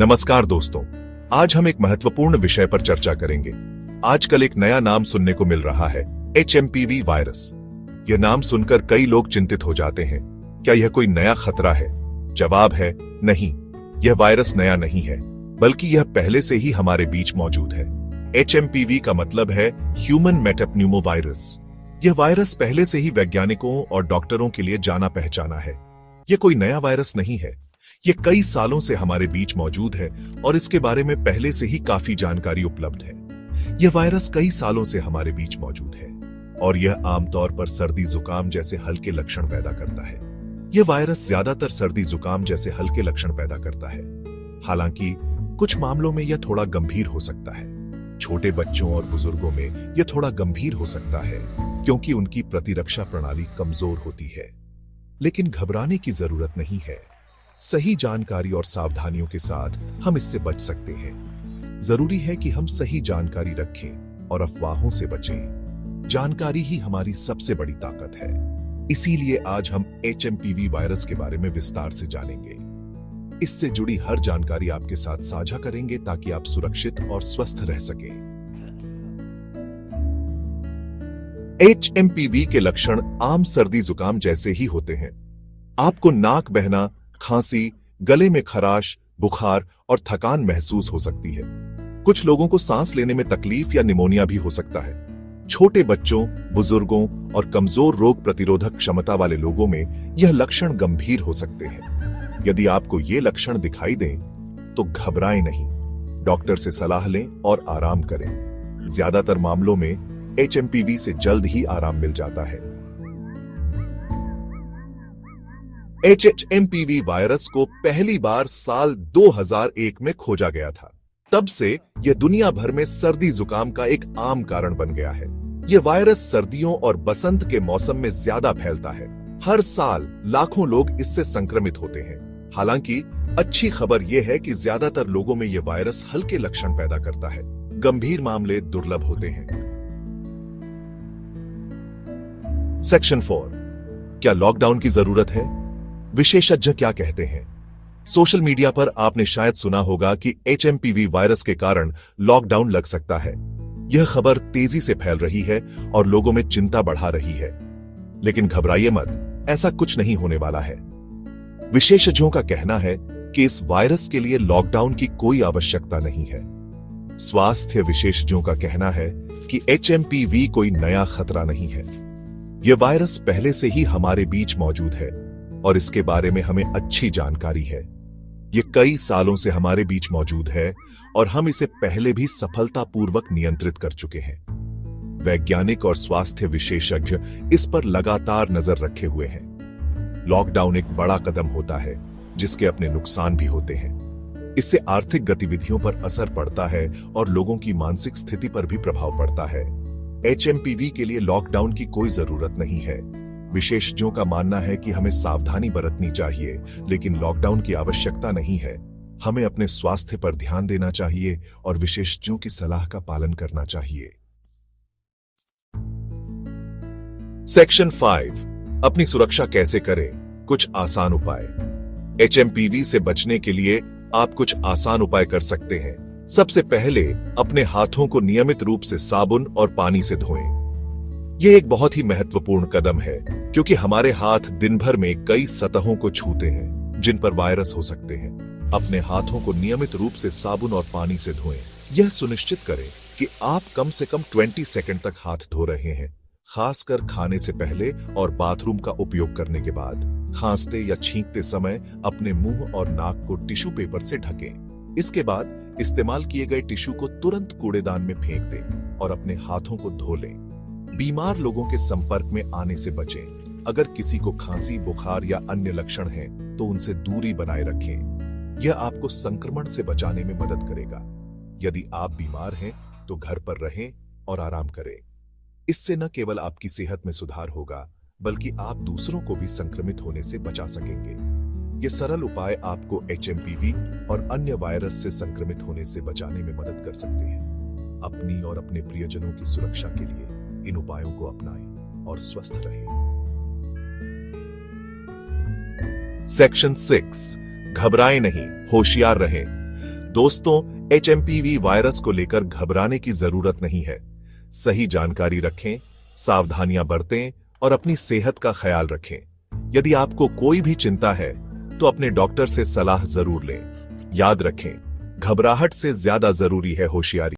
नमस्कार दोस्तों, आज हम एक महत्वपूर्ण विषय पर चर्चा करेंगे। आजकल एक नया नाम सुनने को मिल रहा है, HMPV वायरस। यह नाम सुनकर कई लोग चिंतित हो जाते हैं। क्या यह कोई नया खतरा है? जवाब है नहीं, यह वायरस नया नहीं है, बल्कि यह पहले से ही हमारे बीच मौजूद है। HMPV का मतलब है ह्यूमन मेटाप्न्यूमोवायरस। यह वायरस पहले से ही वैज्ञानिकों और डॉक्टरों के लिए जाना पहचाना है। यह कोई नया वायरस नहीं है, ये कई सालों से हमारे बीच मौजूद है और इसके बारे में पहले से ही काफी जानकारी उपलब्ध है। यह वायरस कई सालों से हमारे बीच मौजूद है और यह आमतौर पर सर्दी जुकाम जैसे हल्के लक्षण पैदा करता है। यह वायरस ज्यादातर सर्दी जुकाम जैसे हल्के लक्षण पैदा करता है। हालांकि कुछ मामलों में यह थोड़ा गंभीर हो सकता है। छोटे बच्चों और बुजुर्गों में यह थोड़ा गंभीर हो सकता है क्योंकि उनकी प्रतिरक्षा प्रणाली कमजोर होती है। लेकिन घबराने की जरूरत नहीं है। सही जानकारी और सावधानियों के साथ हम इससे बच सकते हैं। जरूरी है कि हम सही जानकारी रखें और अफवाहों से बचें। जानकारी ही हमारी सबसे बड़ी ताकत है। इसीलिए आज हम HMPV वायरस के बारे में विस्तार से जानेंगे। इससे जुड़ी हर जानकारी आपके साथ साझा करेंगे ताकि आप सुरक्षित और स्वस्थ रह सकें। HMPV के लक्षण आम सर्दी जुकाम जैसे ही होते हैं। आपको नाक बहना, खांसी, गले में खराश, बुखार और थकान महसूस हो सकती है। कुछ लोगों को सांस लेने में तकलीफ या निमोनिया भी हो सकता है। छोटे बच्चों, बुजुर्गों और कमजोर रोग प्रतिरोधक क्षमता वाले लोगों में यह लक्षण गंभीर हो सकते हैं। यदि आपको ये लक्षण दिखाई दें तो घबराएं नहीं, डॉक्टर से सलाह लें और आराम करें। ज्यादातर मामलों में HMPV से जल्द ही आराम मिल जाता है। HMPV वायरस को पहली बार साल 2001 में खोजा गया था। तब से यह दुनिया भर में सर्दी जुकाम का एक आम कारण बन गया है। यह वायरस सर्दियों और बसंत के मौसम में ज्यादा फैलता है। हर साल लाखों लोग इससे संक्रमित होते हैं। हालांकि अच्छी खबर यह है कि ज्यादातर लोगों में यह वायरस हल्के लक्षण पैदा करता है। गंभीर मामले दुर्लभ होते हैं। सेक्शन 4, क्या लॉकडाउन की जरूरत है? विशेषज्ञ क्या कहते हैं? सोशल मीडिया पर आपने शायद सुना होगा कि HMPV वायरस के कारण लॉकडाउन लग सकता है। यह खबर तेजी से फैल रही है और लोगों में चिंता बढ़ा रही है। लेकिन घबराइए मत, ऐसा कुछ नहीं होने वाला है। विशेषज्ञों का कहना है कि इस वायरस के लिए लॉकडाउन की कोई आवश्यकता नहीं है। स्वास्थ्य विशेषज्ञों का कहना है कि HMPV कोई नया खतरा नहीं है। यह वायरस पहले से ही हमारे बीच मौजूद है और इसके बारे में हमें अच्छी जानकारी है। यह कई सालों से हमारे बीच मौजूद है और हम इसे पहले भी सफलतापूर्वक नियंत्रित कर चुके हैं। वैज्ञानिक और स्वास्थ्य विशेषज्ञ इस पर लगातार नजर रखे हुए हैं। लॉकडाउन एक बड़ा कदम होता है जिसके अपने नुकसान भी होते हैं। इससे आर्थिक गतिविधियों पर असर पड़ता है और लोगों की मानसिक स्थिति पर भी प्रभाव पड़ता है। HMPV के लिए लॉकडाउन की कोई जरूरत नहीं है। विशेषज्ञों का मानना है कि हमें सावधानी बरतनी चाहिए, लेकिन लॉकडाउन की आवश्यकता नहीं है। हमें अपने स्वास्थ्य पर ध्यान देना चाहिए और विशेषज्ञों की सलाह का पालन करना चाहिए। सेक्शन 5, अपनी सुरक्षा कैसे करें? कुछ आसान उपाय। HMPV से बचने के लिए आप कुछ आसान उपाय कर सकते हैं। सबसे पहले अपने हाथों को नियमित रूप से साबुन और पानी से धोएं। यह एक बहुत ही महत्वपूर्ण कदम है क्योंकि हमारे हाथ दिन भर में कई सतहों को छूते हैं जिन पर वायरस हो सकते हैं। अपने हाथों को नियमित रूप से साबुन और पानी से धोएं। यह सुनिश्चित करें कि आप कम से कम 20 सेकंड तक हाथ धो रहे हैं, खासकर खाने से पहले और बाथरूम का उपयोग करने के बाद। खांसते या छींकते समय अपने मुंह और नाक को टिश्यू पेपर से ढकें। इसके बाद इस्तेमाल किए गए टिश्यू को तुरंत कूड़ेदान में फेंक दें और अपने हाथों को धो लें। बीमार लोगों के संपर्क में आने से बचें। अगर किसी को खांसी, बुखार या अन्य लक्षण हैं, तो उनसे दूरी बनाए रखें। यह आपको संक्रमण से बचाने में मदद करेगा। यदि आप बीमार हैं, तो घर पर रहें और आराम करें। इससे न केवल आपकी सेहत में सुधार होगा, बल्कि आप दूसरों को भी संक्रमित होने से बचा सकेंगे। ये सरल उपाय आपको HMPV और अन्य वायरस से संक्रमित होने से बचाने में मदद कर सकते हैं। अपनी और अपने प्रियजनों की सुरक्षा के लिए इन उपायों को अपनाएं और स्वस्थ रहें। सेक्शन 6, घबराएं नहीं, होशियार रहें। दोस्तों, HMPV वायरस को लेकर घबराने की जरूरत नहीं है। सही जानकारी रखें, सावधानियां बरतें और अपनी सेहत का ख्याल रखें। यदि आपको कोई भी चिंता है तो अपने डॉक्टर से सलाह जरूर लें। याद रखें, घबराहट से ज्यादा जरूरी है होशियारी।